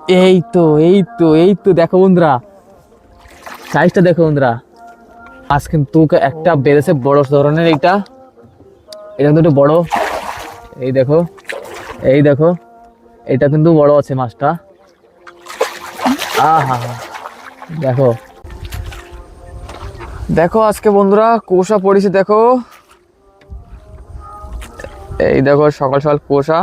এই তো দেখো বন্ধুরা, সাইজটা দেখো বন্ধুরা। আজ কিন্তু একটা বেড়েছে বড় ধরনের। এটা কিন্তু একটু বড়। এই দেখো এটা কিন্তু বড় আছে মাছটা। আহা, দেখো দেখো আজকে বন্ধুরা কুয়াশা পড়েছে। দেখো এই দেখো সকাল সকাল কুয়াশা।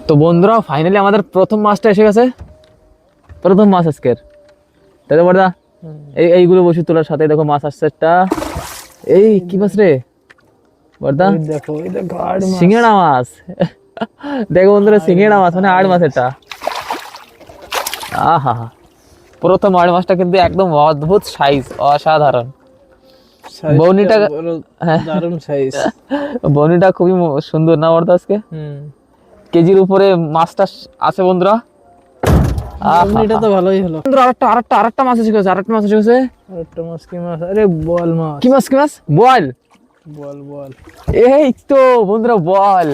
তো বন্ধুরা ফাইনালি আমাদের প্রথম মাছটা এসে গেছে। প্রথম মাছ আজকের, তাই তো বড়দা? এইগুলো বসে তোলার সাথে দেখো মাছ আসছে একটা। এই কি মাছ রে বড়দা? দেখো সিঙ্গেড়া মাছ। দেখো বন্ধুরা সিঙ্গেড়া মাছ মানে আড় মাছ এটা। আহা, প্রথম আড় মাছটা কিন্তু একদম অদ্ভুত সাইজ, অসাধারণ। বউনিটা দারুণ সাইজ। বউনিটা খুবই সুন্দর না বড়দা? আজকে কেজির উপরে মাছটা আছে বন্ধুরা। এটা তো ভালোই হলো বন্ধুরা। আরেকটা মাছ এসে গেছে। আরেকটা মাছ কি মাছ? আরে বল মাছ। কি মাছ? বল। এই তো বন্ধুরা বল।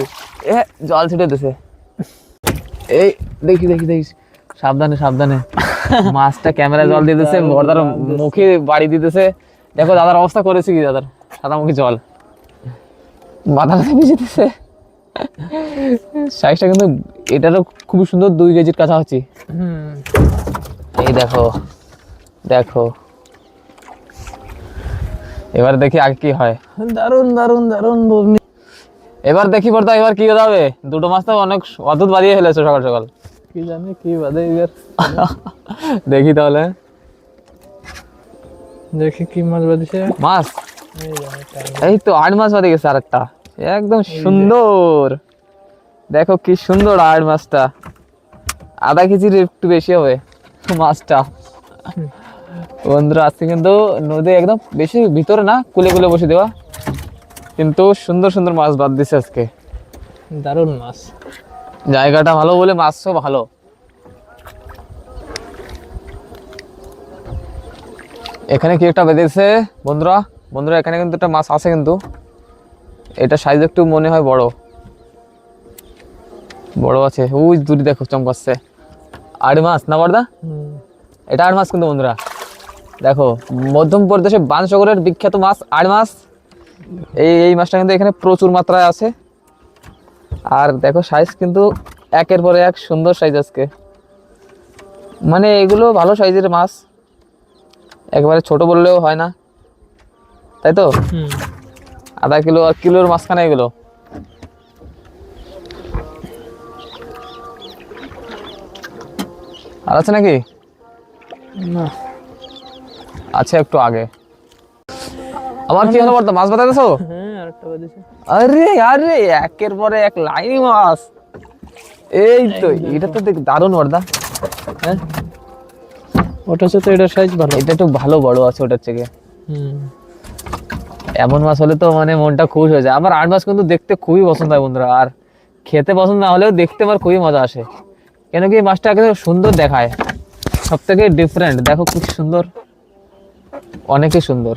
জল ছিটে দিছে। এই দেখি সাবধানে মাছটা ক্যামেরায় জল দিয়ে দিতেছে, বড়দার মুখে বাড়ি দিতেছে। দেখো দাদার অবস্থা করেছে কি, দাদার সাদা মুখে জল, মাথাটা ভিজে দিতেছে। সাইজটা কিন্তু এটারও খুবই সুন্দর, 2 কেজির কাছাকাছি। এই দেখো এবার দেখি আগে কি হয়। দারুণ বলনি। এবার দেখি বড়দা এবার কি হবে। দুটো মাছ তো অনেক অদ্ভুত বাজিয়ে ফেলেছো সকাল সকাল। কি জানি কি বাদে এবার। দেখি তাহলে, দেখি কি মাছ বাদিছে। মাছ এই তো 8 মাছ বাদে গেছে আরেকটা, একদম সুন্দর। দেখো কি সুন্দর 8 মাছটা, আধা কেজির একটু বেশি হবে মাছটা। বন্ধুরা আজকে কিন্তু নদী একদম বেশি ভিতরে না, কুলে বসে দেওয়া, কিন্তু সুন্দর মাছ বাদ দিছে আজকে। দারুণ মাছ, জায়গাটা ভালো বলে মাছও ভালো। এখানে কি একটা বেঁধেছে বন্ধুরা এখানে কিন্তু একটা মাছ আছে, কিন্তু এটা সাইজ একটু মনে হয় বড় আছে। ওই দূরে দেখো চমকাচ্ছে। 8 মাছ না বড়দা? এটা 8 মাছ কিন্তু বন্ধুরা। দেখো মধ্যপ্রদেশে বানসাগরের বিখ্যাত মাছ 8 মাছ। এই মাছটা কিন্তু এখানে প্রচুর মাত্রায় আছে। আর দেখো সাইজ কিন্তু একের পরে এক সুন্দর সাইজ আজকে, মানে এগুলো ভালো সাইজের মাছ, একেবারে ছোট বললেও হয় না, তাই তো? আধা কিলো আর কিলোর মাঝখানে এগুলো। আর আছে নাকি? না আছে একটু আগে। আবার কি হলো বলতো? মাছ বাতাইছো? আরেকটা বাদিছে। আরে একের পরে এক লাইনি মাছ। এই তো এটা তো দেখ দারুণ বড়দা। হ্যাঁ ওটা তো এটার সাইজ ভালো, এটা একটু ভালো বড় আছে ওটার থেকে। এমন মাছ হলে তো মানে মনটা খুশ হয়ে যায়। আমার 8 মাছ কিন্তু দেখতে খুবই পছন্দ হয় বন্ধুরা, আর খেতে পছন্দ না হলেও দেখতে আমার খুবই মজা আসে। কেন কি এই মাছটা একেবারে সুন্দর দেখায়, সব থেকে ডিফারেন্ট। দেখো খুব সুন্দর, অনেকই সুন্দর।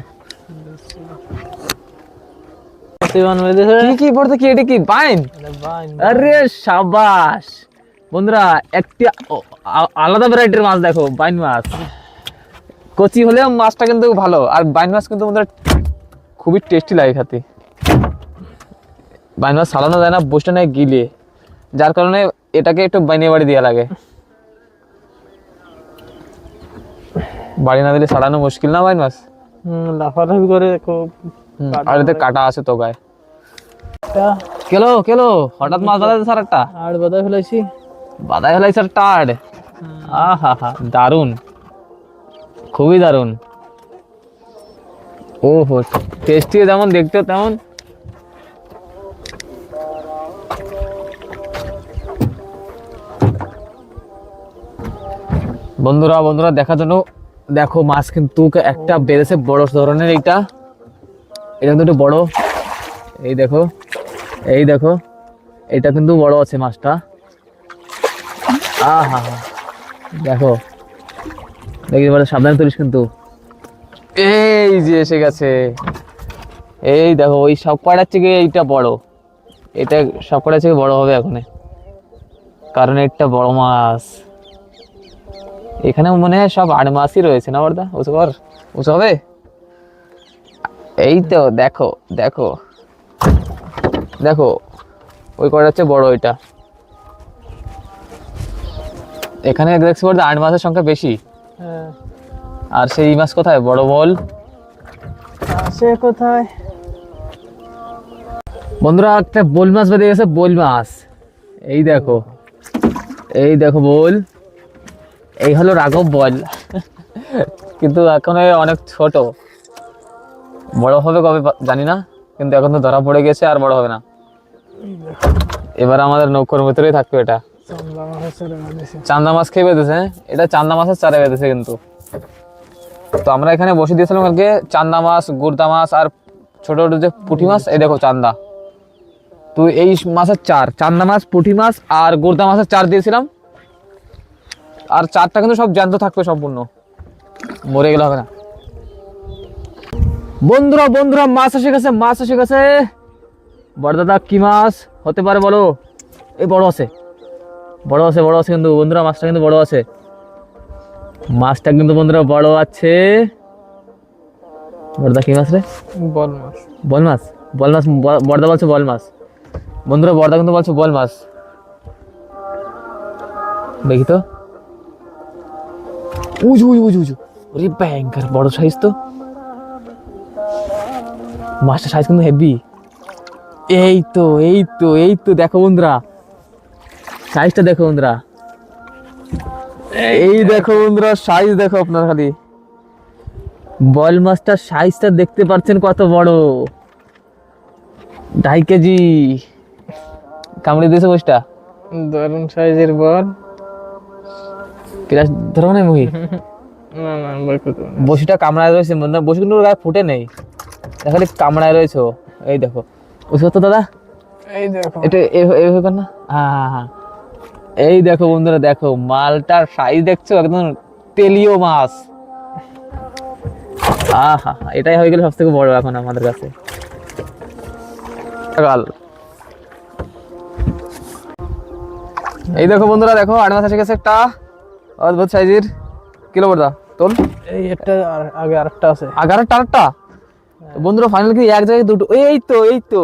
কি পড়তে কি এটা কি বাইন? আরে সাবাস বন্ধুরা, একটি আলাদা ভ্যারাইটির মাছ। দেখো বাইন মাছ, কচি হলেও মাছটা কিন্তু ভালো। আর বাইন মাছ কিন্তু বন্ধুরা খুবই টেস্টি লাগে খেতে। বাইন মাছ সালানো যায় না, বসে নেয় গিলে, যার কারণে এটাকে একটু বাইনে বাড়ি দেওয়া লাগে। বাড়ি না দিলে সারানো মুশকিল না বাইন মাছ? লাফালাফি করে। আর এতে কাটা আছে তো গায়ে। কেলো হঠাৎ মাছ বাঁধাতে স্যার একটা আর বাদায় ফেলাইছি একটা আড়। আহা, দারুন, খুবই দারুন। ওহো, টেস্টি যেমন দেখতে তেমন। বন্ধুরা দেখার জন্য দেখো মাছ কিন্তু একটা বেড়েছে বড় ধরনের। এটা কিন্তু একটু বড়। এই দেখো এটা কিন্তু বড় আছে মাছটা। আহা, দেখো দেখি সাবধানে তুলিস কিন্তু। এই যে এসে গেছে এই দেখো ওই সব কটার থেকে এইটা বড়, এটা সব কটার থেকে বড় হবে এখন, কারণ এটা বড় মাছ। এখানে মনে হয় সব 8 মাছই রয়েছে না বর্দা? উঁচু কর, উঁচু হবে। এই তো দেখো দেখো দেখো, ওই কটা হচ্ছে বড় ওইটা। এখানে দেখছি বলতে 8 মাছের সংখ্যা বেশি। হ্যাঁ, আর সেই মাছ কোথায়? বড় বল আসে কোথায়? বন্ধুরা একটা বোল মাছ বেঁধে গেছে, বোল মাছ। এই দেখো, এই দেখো বোল। এই হলো রাঘব বল, কিন্তু এখন অনেক ছোট, বড় হবে কবে জানি না, কিন্তু এখন তো ধরা পড়ে গেছে, আর বড় হবে না। এবার আমাদের নৌকোর ভিতরেই থাকবে এটা। চান্দা মাছের চারা বেঁধেছে। চান্দা মাছ খেয়ে বেঁধেছে, এটা চান্দা মাছের চারা বেঁধেছে কিন্তু। তো আমরা এখানে বসে দিয়েছিলাম কালকে চান্দা মাছ, গুর্দা মাছ আর ছোট ছোট যে পুঁটি মাছ। এই দেখো চান্দা, তো এই মাছের চার, চান্দা মাছ, পুঁটি মাছ আর গুর্দা মাছের চার দিয়েছিলাম। আর চারটা কিন্তু সব জ্যান্ত থাকবে সম্পূর্ণ, মরে গেলে হবে না। বন্ধুরা বন্ধুরা মাছ এসে গেছে, মাছ এসে গেছে। বড় দাদা কি মাছ হতে পারে বলো? এই বড় আছে, বড় আছে, বড় আছে কিন্তু বন্ধুরা, মাছটা কিন্তু বড় আছে, মাছটা কিন্তু বন্ধুরা বড় আছে। বড়দা কি মাছ রে? বল মাছ। বল মাছ, বল মাছ। বড়দা বলছে বল মাছ, বন্ধুরা বড়দা কিন্তু বলছে বল মাছ। দেখি তো, উজু উজু উজু উজু, ওরে ভয়ঙ্কর বড় সাইজ তো, মাছটা সাইজ কিন্তু হেভি। এই তো এই তো এই তো দেখো বন্ধুরা, সাইজটা দেখো বন্ধুরা, এই দেখো বন্ধুরা সাইজ দেখো আপনার খালি। বল মাছটার সাইজটা দেখতে পাচ্ছেন কত বড়, 2.5 কেজি। কামড়ে দিয়েছে বসটা, দারুণ সাইজের বল। ক্লাস ধরো না মুহি, না না, বই করতে হবে না। বসিটা কামড়ায় রয়েছে বন্ধুরা, বসি কিন্তু ওর গায়ে ফুটে নেই, খালি কামড়ায় রয়েছে। এই দেখো বুঝছো তো দাদা, এই দেখো, এটা এইভাবে কর না। হ্যাঁ হ্যাঁ হ্যাঁ, এই দেখো বন্ধুরা, দেখো মালটার সাইজ দেখছো, একদম তেলীয় মাছ। আহা, এটাই হয়ে গেল সব থেকে বড় এখন আমাদের কাছে। এই দেখো বন্ধুরা, দেখো 8 মাছ এসে গেছে একটা অদ্ভুত সাইজের। কিলো বড়দা তোল, এই একটা আগে আরেকটা আছে। আগার টারটা। বন্ধুরা ফাইনাল কি এক জায়গায় দুটো, এই তো এই তো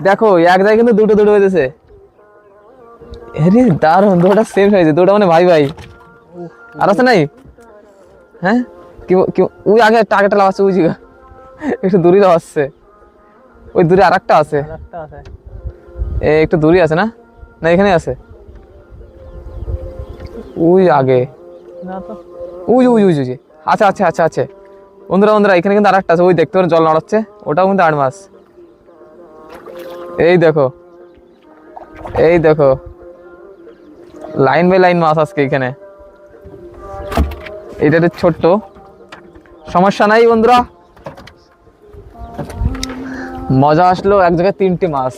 দেখো এক জায়গায় কিন্তু দুটো দুটো হয়েছে। আরে দারুণ, দুটোটা সেম হয়েছে, দুটো মানে ভাই ভাই। আর আছে নাই? হ্যাঁ কি কি, ওই আগে টার্গেটটা লাগাচ্ছে, ওই জায়গা একটু দূরে লাগাচ্ছে, ওই দূরে আরেকটা আছে, আরেকটা আছে। একটু দূরে আছে না, না এখানে আছে, ওই আগে, না তো, উই উই উই উই, আচ্ছা আচ্ছা আচ্ছা আচ্ছা। বন্ধুরা বন্ধুরা এখানে কিন্তু আরেকটা আছে, ওই দেখতে পারেন জল নড়াচ্ছে, ওটাও কিন্তু 8 মাছ। এই দেখো, এই দেখো লাইন বাই লাইন মাছ আজকে এখানে। এটা ছোট্ট, সমস্যা নাই বন্ধুরা, মজা আসলো এক জায়গায় 3টে মাছ।